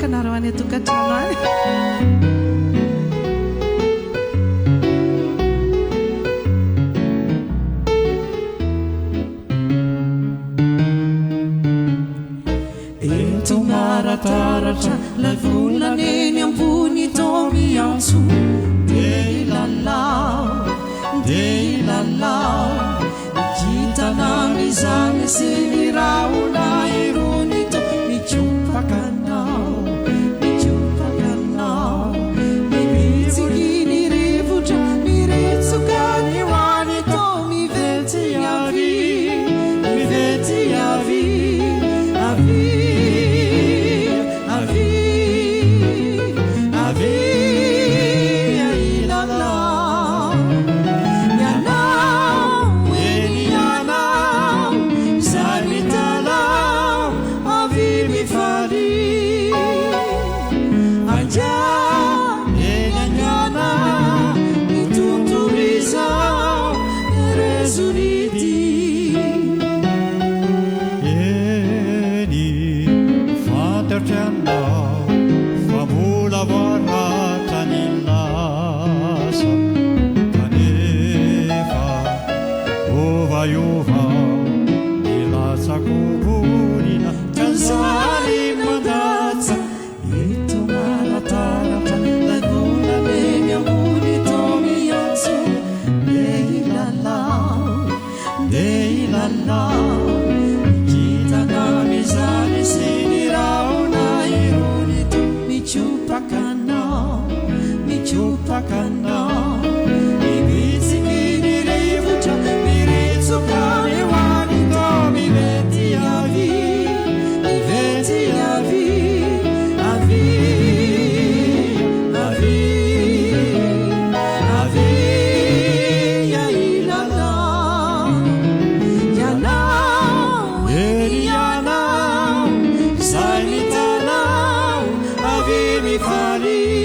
kanareo any atokantrano any. Eto marataratra lay volana eny ambony tao miantso dia ilalao nikitana mizany sy ny raona irony to mijopakanao mibitsiki ny rivotra miretsoka ny hoany to mivety avy Fali